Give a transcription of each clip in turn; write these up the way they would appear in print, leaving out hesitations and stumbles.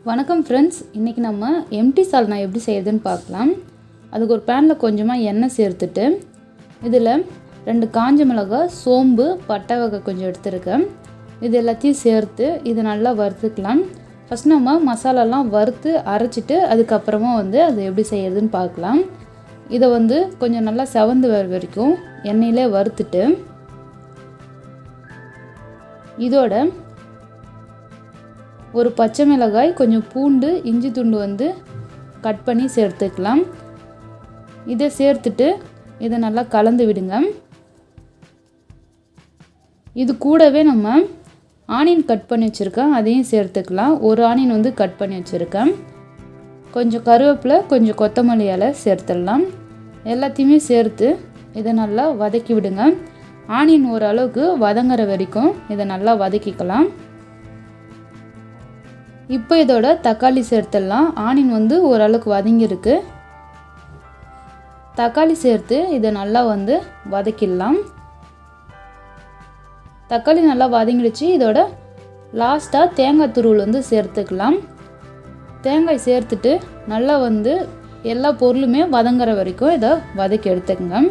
வணக்கம் ஃப்ரெண்ட்ஸ், இன்றைக்கி நம்ம எம்டி சால்னா எப்படி செய்யுதுன்னு பார்க்கலாம். அதுக்கு ஒரு பேனில் கொஞ்சமாக எண்ணெய் சேர்த்துட்டு இதில் 2 காஞ்ச மிளகாய், சோம்பு, பட்டை வகை கொஞ்சம் எடுத்துருக்கேன். இது எல்லாத்தையும் சேர்த்து இது நல்லா வறுத்துக்கலாம். ஃபஸ்ட் நம்ம மசாலாலாம் வறுத்து அரைச்சிட்டு அதுக்கப்புறமா அது எப்படி செய்கிறதுன்னு பார்க்கலாம். இதை கொஞ்சம் நல்லா செவந்து வர வரைக்கும் எண்ணெயிலே வறுத்துட்டு இதோட ஒரு பச்சை மிளகாய், கொஞ்சம் பூண்டு, இஞ்சி துண்டு கட் பண்ணி சேர்த்துக்கலாம். இதை சேர்த்துட்டு இதை நல்லா கலந்து விடுங்க. இது கூடவே நம்ம ஆனியன் கட் பண்ணி வச்சுருக்கேன், அதையும் சேர்த்துக்கலாம். ஒரு ஆனியன் கட் பண்ணி வச்சுருக்கேன். கொஞ்சம் கருவேப்பிலை, கொஞ்சம் கொத்தமல்லி இலை சேர்த்துடலாம். எல்லாத்தையுமே சேர்த்து இதை நல்லா வதக்கி விடுங்க. ஆனியன் ஓரளவுக்கு வதங்குற வரைக்கும் இதை நல்லா வதக்கிக்கலாம். இப்போ இதோட தக்காளி சேர்த்துடலாம். ஆனியன் ஓரளவுக்கு வதங்கியிருக்கு. தக்காளி சேர்த்து இதை நல்லா வதக்கிடலாம். தக்காளி நல்லா வதங்கிடுச்சு. இதோட லாஸ்ட்டாக தேங்காய் துருவல் சேர்த்துக்கலாம். தேங்காய் சேர்த்துட்டு நல்லா எல்லா பொருளுமே வதங்குற வரைக்கும் இதை வதக்கி எடுத்துக்கங்க.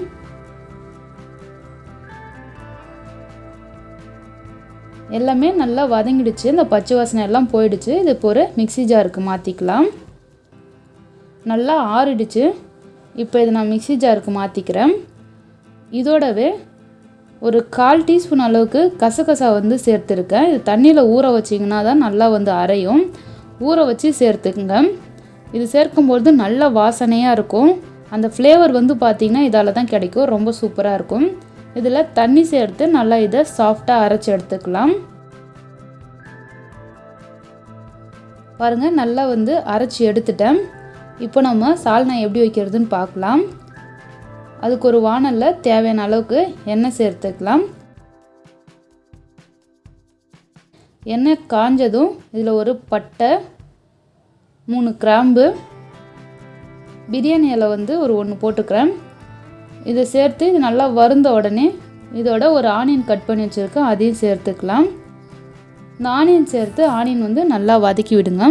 எல்லாமே நல்லா வதங்கிடுச்சு. இந்த பச்சை வாசனை எல்லாம் போயிடுச்சு. இது இப்போ ஒரு மிக்ஸி ஜாருக்கு மாற்றிக்கலாம். நல்லா ஆறிடுச்சு. இப்போ இதை நான் மிக்ஸி ஜாருக்கு மாற்றிக்கிறேன். இதோடவே ஒரு 1/4 டீஸ்பூன் அளவுக்கு கசகசா சேர்த்துருக்கேன். இது தண்ணியில் ஊற வச்சிங்கன்னா தான் நல்லா அரையும். ஊற வச்சு சேர்த்துக்குங்க. இது சேர்க்கும்பொழுது நல்ல வாசனையாக இருக்கும். அந்த ஃப்ளேவர் பார்த்திங்கன்னா இதால் தான் கிடைக்கும். ரொம்ப சூப்பராக இருக்கும். இதில் தண்ணி சேர்த்து நல்லா இதை சாஃப்டாக அரைச்சி எடுத்துக்கலாம். பாருங்கள், நல்லா அரைச்சி எடுத்துட்டேன். இப்போ நம்ம சால்னா எப்படி வைக்கிறதுன்னு பார்க்கலாம். அதுக்கு ஒரு வாணலில் தேவையான அளவுக்கு எண்ணெய் சேர்த்துக்கலாம். எண்ணெய் காஞ்சதும் இதில் ஒரு பட்டை, 3 கிராம்பு, பிரியாணி இலை ஒரு 1 போட்டுக்கிறேன். இதை சேர்த்து இது நல்லா வறுந்த உடனே இதோட ஒரு ஆனியன் கட் பண்ணி வச்சுருக்கேன், அதையும் சேர்த்துக்கலாம். இந்த ஆனியன் சேர்த்து ஆனியன் நல்லா வதக்கி விடுங்க.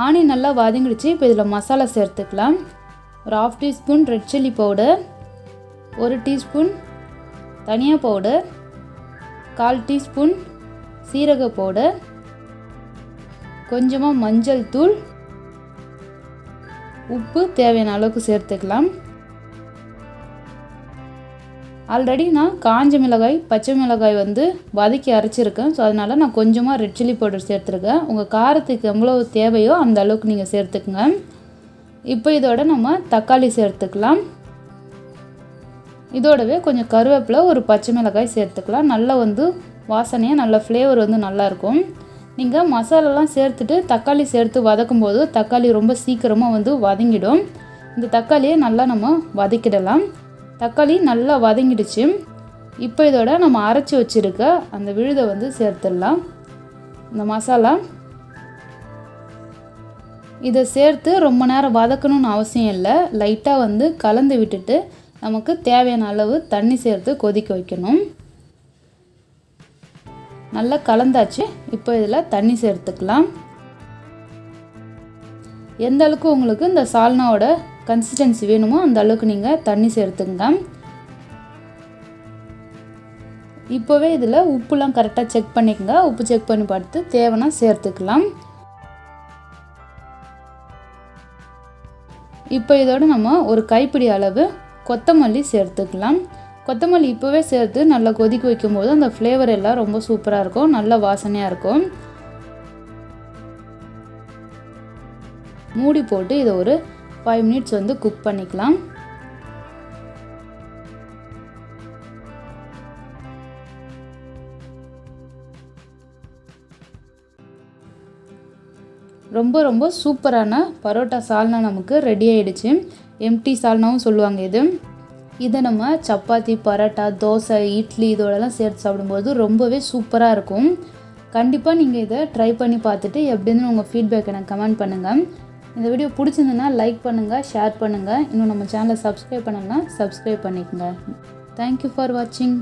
ஆனியன் நல்லா வதங்கிடுச்சு. இப்போ இதில் மசாலா சேர்த்துக்கலாம். ஒரு 1/2 teaspoon red chilli powder, 1 teaspoon தனியா பவுடர், 1/4 டீஸ்பூன் சீரக பவுடர், கொஞ்சமாக மஞ்சள் தூள், உப்பு தேவையான அளவுக்கு சேர்த்துக்கலாம். ஆல்ரெடி நான் காஞ்ச மிளகாய், பச்சை மிளகாய் வதக்கி அரைச்சிருக்கேன். ஸோ அதனால் நான் கொஞ்சமாக ரெட் சில்லி பவுடர் சேர்த்துருக்கேன். உங்கள் காரத்துக்கு எவ்வளோ தேவையோ அந்த அளவுக்கு நீங்கள் சேர்த்துக்குங்க. இப்போ இதோட நம்ம தக்காளி சேர்த்துக்கலாம். இதோடவே கொஞ்சம் கருவேப்பிலை, ஒரு பச்சை மிளகாய் சேர்த்துக்கலாம். நல்லா வாசனையாக நல்ல ஃப்ளேவர் நல்லாயிருக்கும். நீங்கள் மசாலாலாம் சேர்த்துட்டு தக்காளி சேர்த்து வதக்கும் போது தக்காளி ரொம்ப சீக்கிரமாக வதங்கிடும். இந்த தக்காளியை நல்லா நம்ம வதக்கிடலாம். தக்காளி நல்லா வதங்கிடுச்சு. இப்போ இதோட நம்ம அரைச்சி வச்சுருக்க அந்த விழுதை சேர்த்துடலாம். இந்த மசாலா இதை சேர்த்து ரொம்ப நேரம் வதக்கணும்னு அவசியம் இல்லை. லைட்டாக கலந்து விட்டுட்டு நமக்கு தேவையான அளவு தண்ணி சேர்த்து கொதிக்க வைக்கணும். நல்லா கலந்தாச்சு. இப்போ இதில் தண்ணி சேர்த்துக்கலாம். எந்த அளவுக்கு உங்களுக்கு இந்த சால்னாவோட கன்சிஸ்டன்சி வேணுமோ அந்த அளவுக்கு நீங்கள் தண்ணி சேர்த்துங்க. இப்போவே இதில் உப்புலாம் கரெக்டாக செக் பண்ணிக்கங்க. உப்பு செக் பண்ணி பார்த்து தேவைன்னா சேர்த்துக்கலாம். இப்போ இதோட நம்ம ஒரு கைப்பிடி அளவு கொத்தமல்லி சேர்த்துக்கலாம். கொத்தமல்லி இப்போவே சேர்த்து நல்லா கொதிக்க வைக்கும்போது அந்த ஃப்ளேவர் எல்லாம் ரொம்ப சூப்பராக இருக்கும், நல்ல வாசனையாக இருக்கும். மூடி போட்டு இதை ஒரு 5 மினிட்ஸ் குக் பண்ணிக்கலாம். ரொம்ப ரொம்ப சூப்பரான பரோட்டா சால்னா நமக்கு ரெடி ஆகிடுச்சு. எம்டி சால்னாவும் சொல்லுவாங்க இது. இதை நம்ம சப்பாத்தி, பரோட்டா, தோசை, இட்லி இதோடலாம் சேர்த்து சாப்பிடும்போது ரொம்பவே சூப்பராக இருக்கும். கண்டிப்பாக நீங்கள் இதை ட்ரை பண்ணி பார்த்துட்டு எப்படின்னு உங்கள் ஃபீட்பேக் எனக்கு கமெண்ட் பண்ணுங்கள். இந்த வீடியோ பிடிச்சிருந்துன்னா லைக் பண்ணுங்கள், ஷேர் பண்ணுங்கள். இன்னும் நம்ம சேனலை சப்ஸ்கிரைப் பண்ணலன்னா சப்ஸ்கிரைப் பண்ணிக்கோங்க. தேங்க்யூ ஃபார் வாட்சிங்.